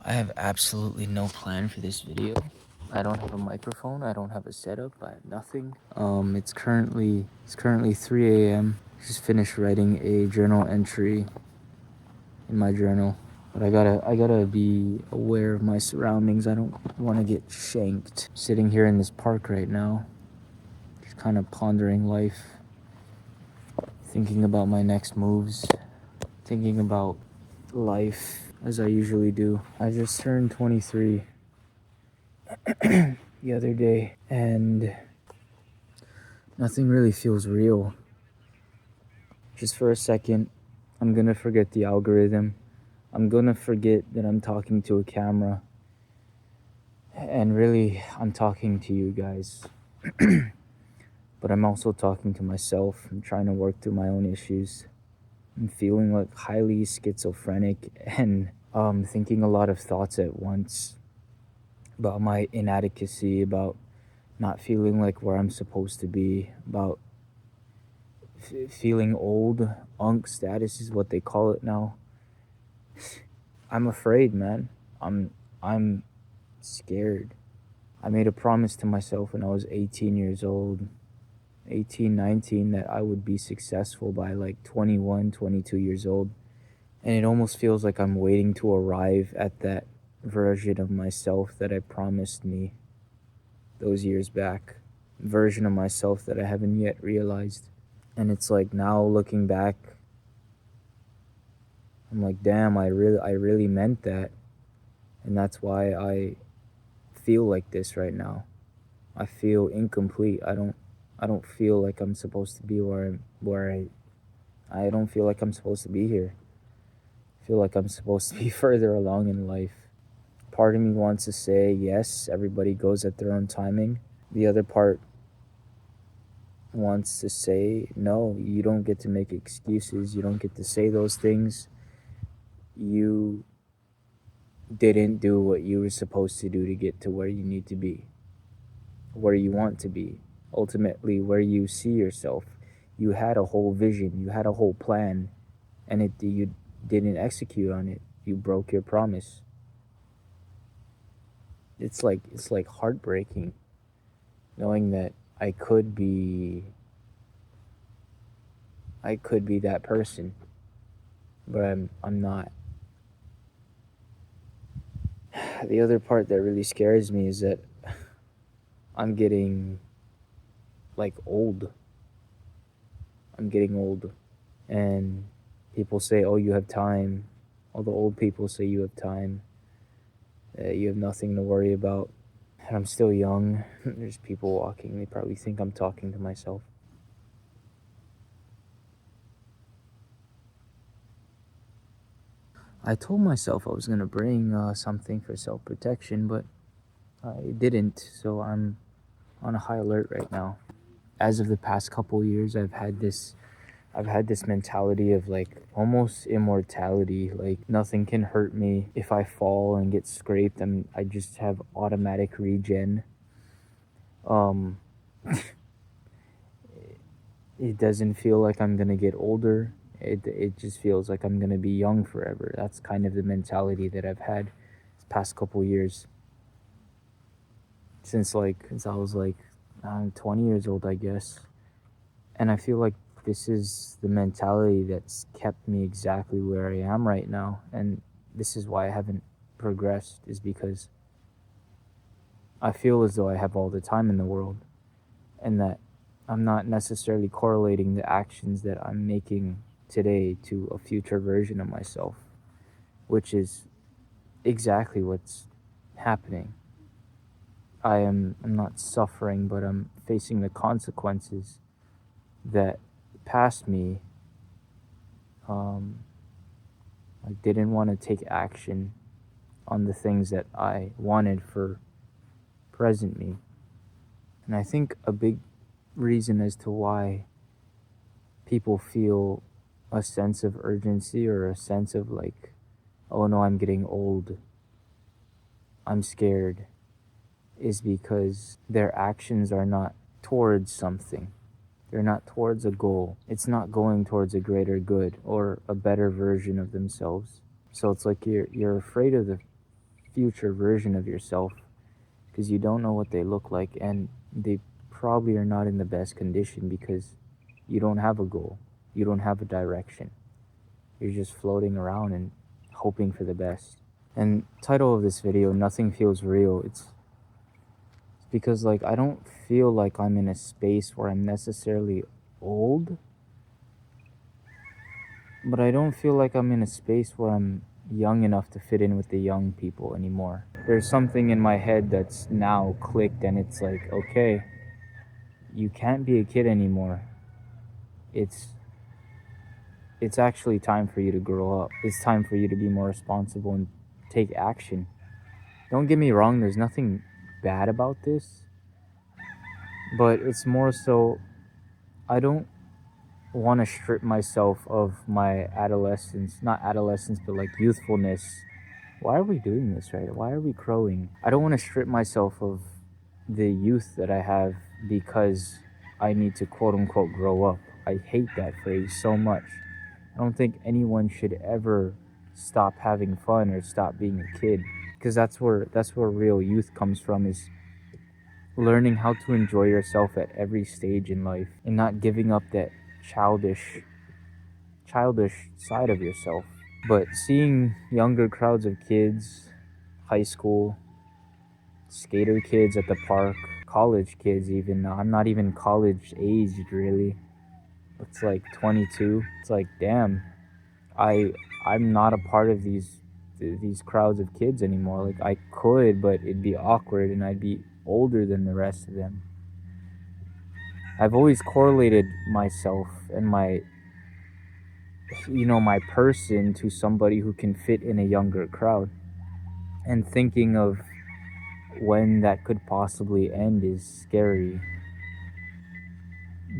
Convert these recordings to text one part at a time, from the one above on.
I have absolutely no plan for this video. I don't have a microphone, I don't have a setup, I have nothing. It's currently 3 a.m. Just finished writing a journal entry in my journal. But I gotta be aware of my surroundings. I don't want to get shanked. Sitting here in this park right now, just kind of pondering life, thinking about my next moves, thinking about life as I usually do. I just turned 23 the other day, and nothing really feels real. Just for a second, I'm gonna forget the algorithm. I'm gonna forget that I'm talking to a camera. And really, I'm talking to you guys. But I'm also talking to myself. I'm trying to work through my own issues. I'm feeling like highly schizophrenic and thinking a lot of thoughts at once about my inadequacy, about not feeling like where I'm supposed to be, about feeling old. Unk status is what they call it now. I'm afraid, man. I'm scared. I made a promise to myself when I was 18 years old, 18, 19, that I would be successful by like 21, 22 years old. And it almost feels like I'm waiting to arrive at that version of myself that I promised me those years back. Version of myself that I haven't yet realized. And it's like now looking back, I'm like, damn, I really meant that. And that's why I feel like this right now. I feel incomplete. I don't feel like I'm supposed to be I don't feel like I'm supposed to be here. I feel like I'm supposed to be further along in life. Part of me wants to say yes, everybody goes at their own timing. The other part wants to say no, you don't get to make excuses. You don't get to say those things. You didn't do what you were supposed to do to get to where you need to be, where you want to be, ultimately where you see yourself. You had a whole vision, you had a whole plan, and you didn't execute on it. You broke your promise. It's like heartbreaking knowing that I could be that person, but I'm not. The other part that really scares me is that I'm getting like old. I'm getting old, and people say, "Oh, you have time." All the old people say you have time. You have nothing to worry about. And I'm still young. There's people walking. They probably think I'm talking to myself. I told myself I was gonna bring something for self-protection, but I didn't. So I'm on a high alert right now. As of the past couple years, I've had this mentality of like almost immortality. Like nothing can hurt me. If I fall and get scraped, I just have automatic regen. It doesn't feel like I'm gonna get older. It just feels like I'm gonna be young forever. That's kind of the mentality that I've had this past couple years. Since I was like 20 years old, I guess. And I feel like this is the mentality that's kept me exactly where I am right now. And this is why I haven't progressed, is because I feel as though I have all the time in the world, and that I'm not necessarily correlating the actions that I'm making today to a future version of myself, which is exactly what's happening. I'm not suffering, but I'm facing the consequences that past me I didn't want to take action on the things that I wanted for present me. And I think a big reason as to why people feel a sense of urgency or a sense of like, oh no, I'm getting old, I'm scared, is because their actions are not towards something. They're not towards a goal. It's not going towards a greater good or a better version of themselves. So it's like you're afraid of future version of yourself, because you don't know what they look like, and they probably are not in the best condition because you don't have a goal, you don't have a direction. You're just floating around and hoping for the best. And title of this video, Nothing Feels Real. It's because like I don't feel like I'm in a space where I'm necessarily old, but I don't feel like I'm in a space where I'm young enough to fit in with the young people anymore. There's something in my head that's now clicked, and it's like, okay, you can't be a kid anymore. It's actually time for you to grow up. It's time for you to be more responsible and take action. Don't get me wrong, there's nothing bad about this, but it's more so I don't want to strip myself of my adolescence, not adolescence, but like youthfulness. Why are we doing this, right? Why are we crowing? I don't want to strip myself of the youth that I have because I need to quote unquote grow up. I hate that phrase so much. I don't think anyone should ever stop having fun or stop being a kid, because that's where real youth comes from, is learning how to enjoy yourself at every stage in life and not giving up that childish side of yourself. But seeing younger crowds of kids, high school, skater kids at the park, college kids even, I'm not even college aged really. It's like 22. It's like, damn, I'm not a part of these crowds of kids anymore. Like I could, but it'd be awkward and I'd be older than the rest of them. I've always correlated myself and my person to somebody who can fit in a younger crowd. And thinking of when that could possibly end is scary,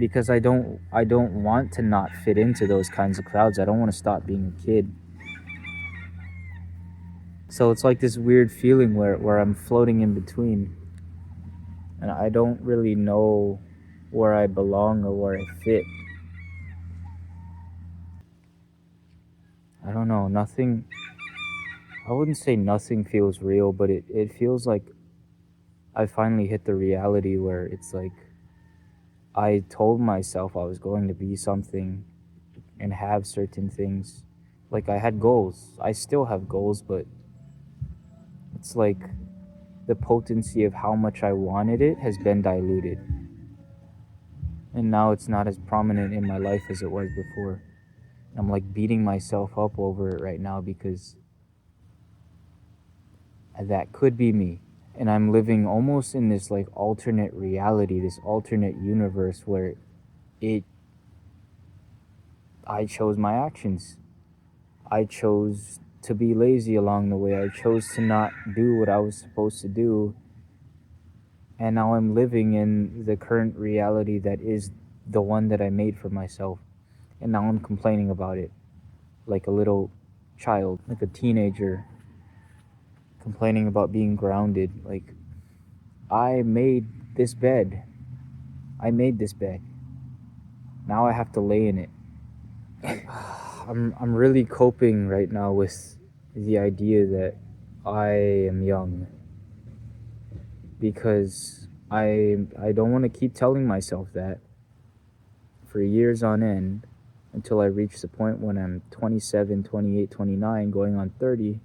because I don't want to not fit into those kinds of crowds. I don't want to stop being a kid. So it's like this weird feeling where I'm floating in between, and I don't really know where I belong or where I fit. I don't know, I wouldn't say nothing feels real, but it feels like I finally hit the reality where it's like I told myself I was going to be something and have certain things. Like I had goals. I still have goals, but it's like the potency of how much I wanted it has been diluted. And now it's not as prominent in my life as it was before. I'm like beating myself up over it right now because that could be me. And I'm living almost in this like alternate reality, this alternate universe where I chose my actions. I chose to be lazy along the way. I chose to not do what I was supposed to do. And now I'm living in the current reality that is the one that I made for myself. And now I'm complaining about it like a little child, like a teenager complaining about being grounded. Like, I made this bed. I made this bed. Now I have to lay in it. I'm really coping right now with the idea that I am young, because I don't want to keep telling myself that for years on end until I reach the point when I'm 27, 28, 29, going on 30.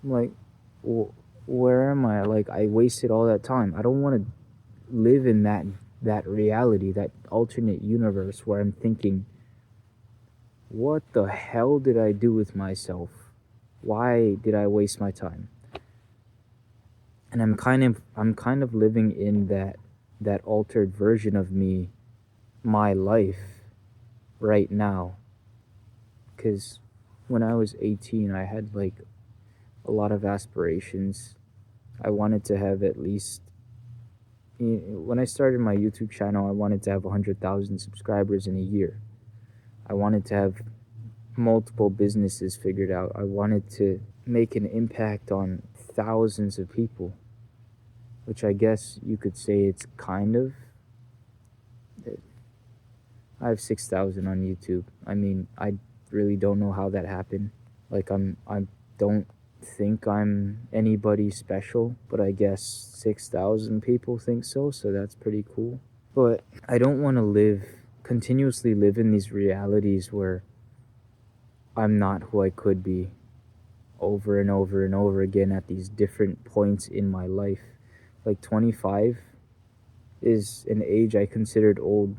I'm like, where am I? Like, I wasted all that time. I don't want to live in that reality, that alternate universe where I'm thinking, what the hell did I do with myself? Why did I waste my time? And I'm kind of living in that altered version of me, my life right now. Because when I was 18, I had like a lot of aspirations. I wanted to have at least, when I started my YouTube channel, I wanted to have 100,000 subscribers in a year. I wanted to have multiple businesses figured out. I wanted to make an impact on thousands of people, which I guess you could say it's kind of. I have 6,000 on YouTube. I mean, I really don't know how that happened. Like I don't think I'm anybody special, but I guess 6,000 people think so, so that's pretty cool. But I don't want to continuously live in these realities where I'm not who I could be over and over and over again at these different points in my life. Like 25 is an age I considered old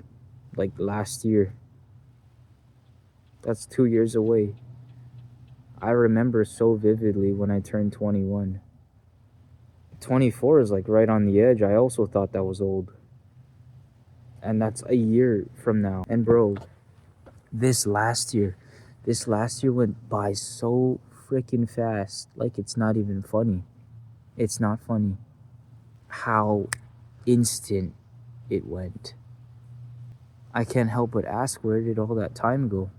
like last year. That's 2 years away. I remember so vividly when I turned 21. 24 is like right on the edge. I also thought that was old. And that's a year from now. And bro, this last year, this last year went by so freaking fast. Like it's not even funny. It's not funny how instant it went. I can't help but ask, where did all that time go?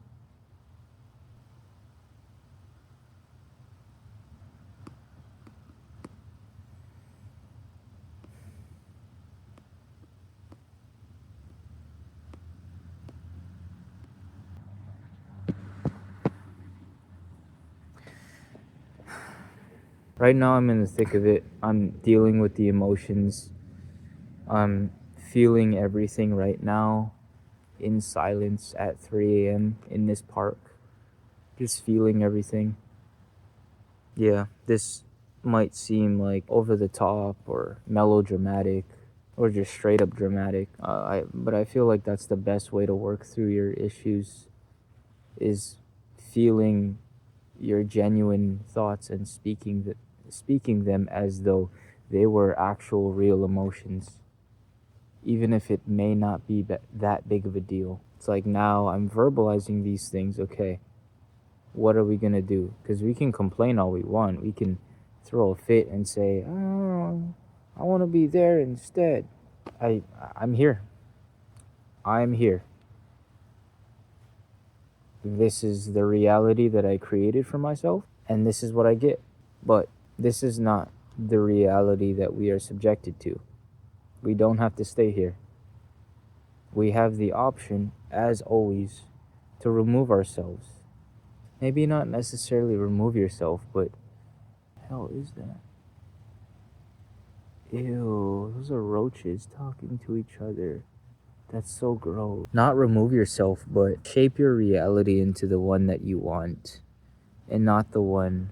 Right now, I'm in the thick of it. I'm dealing with the emotions. I'm feeling everything right now in silence at 3 a.m. in this park. Just feeling everything. Yeah, this might seem like over the top or melodramatic or just straight up dramatic. But I feel like that's the best way to work through your issues is feeling your genuine thoughts and speaking them as though they were actual real emotions, even if it may not be that big of a deal. It's like now I'm verbalizing these things. Okay, what are we gonna do? Because we can complain all we want. We can throw a fit and say, "Oh, I want to be there instead." I'm here. I'm here. This is the reality that I created for myself, and this is what I get. But this is not the reality that we are subjected to. We don't have to stay here. We have the option, as always, to remove ourselves. Maybe not necessarily remove yourself, but hell is that? Ew, those are roaches talking to each other. That's so gross. Not remove yourself, but shape your reality into the one that you want, and not the one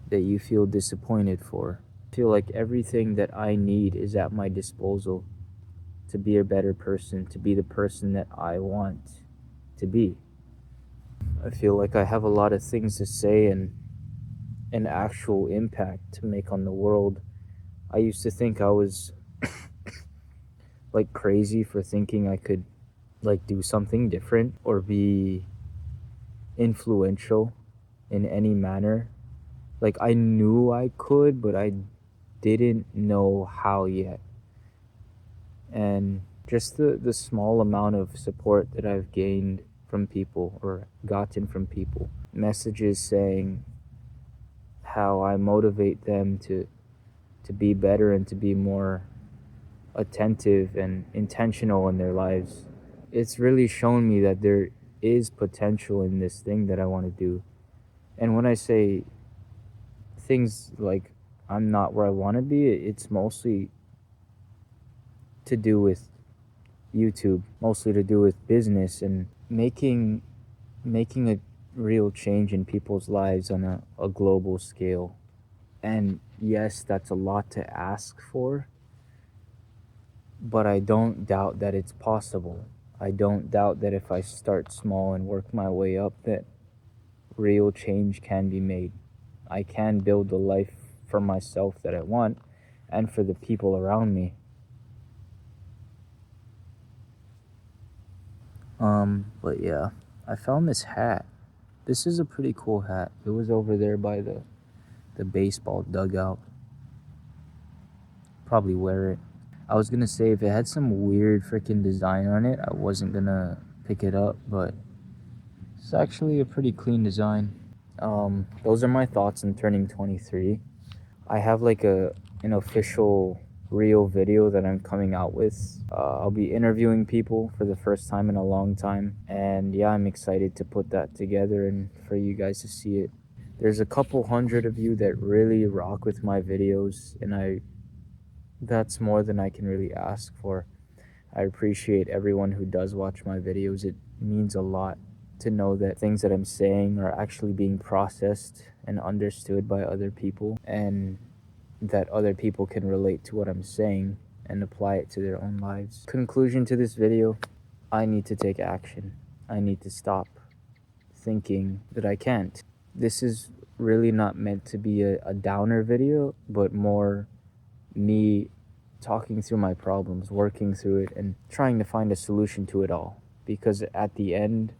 that you feel disappointed for. I feel like everything that I need is at my disposal to be a better person, to be the person that I want to be. I feel like I have a lot of things to say and an actual impact to make on the world. I used to think I was like crazy for thinking I could like do something different or be influential in any manner. Like I knew I could, but I didn't know how yet. And just the small amount of support that I've gained from people or gotten from people, messages saying how I motivate them to be better and to be more attentive and intentional in their lives. It's really shown me that there is potential in this thing that I want to do. And when I say things like I'm not where I want to be, it's mostly to do with YouTube, mostly to do with business and making a real change in people's lives on a global scale. And yes, that's a lot to ask for, but I don't doubt that it's possible. I don't doubt that if I start small and work my way up, that real change can be made. I can build the life for myself that I want and for the people around me. But yeah, I found this hat. This is a pretty cool hat. It was over there by the baseball dugout. Probably wear it. I was gonna say if it had some weird freaking design on it, I wasn't gonna pick it up, but it's actually a pretty clean design. Those are my thoughts on turning 23. I have like an official real video that I'm coming out with. I'll be interviewing people for the first time in a long time, and yeah, I'm excited to put that together and for you guys to see it. There's a couple hundred of you that really rock with my videos, and that's more than I can really ask for. I appreciate everyone who does watch my videos. It means a lot to know that things that I'm saying are actually being processed and understood by other people, and that other people can relate to what I'm saying and apply it to their own lives. Conclusion to this video: I need to take action. I need to stop thinking that I can't. This is really not meant to be a downer video, but more me talking through my problems, working through it, and trying to find a solution to it all. Because at the end,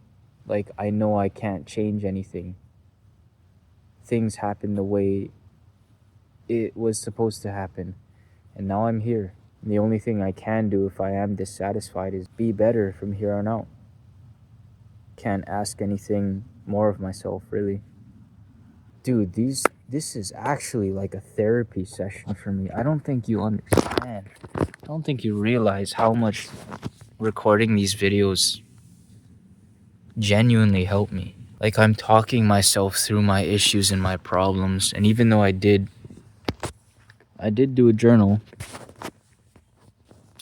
like, I know I can't change anything. Things happen the way it was supposed to happen, and now I'm here. And the only thing I can do if I am dissatisfied is be better from here on out. Can't ask anything more of myself, really. Dude, this is actually like a therapy session for me. I don't think you understand. I don't think you realize how much recording these videos genuinely helped me. Like, I'm talking myself through my issues and my problems, and even though I did do a journal,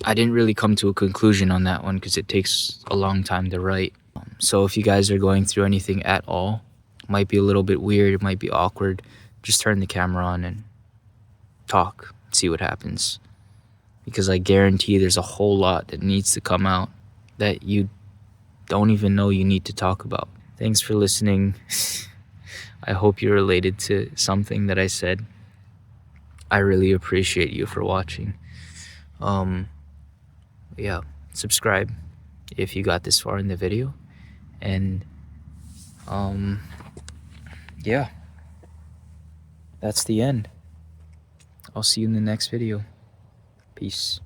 I didn't really come to a conclusion on that one because it takes a long time to write. So if you guys are going through anything at all, it might be a little bit weird, it might be awkward, just turn the camera on and talk, see what happens. Because I guarantee there's a whole lot that needs to come out that you don't even know you need to talk about. Thanks for listening. I hope you related to something that I said. I really appreciate you for watching. Yeah, subscribe if you got this far in the video. And yeah, that's the end. I'll see you in the next video. Peace.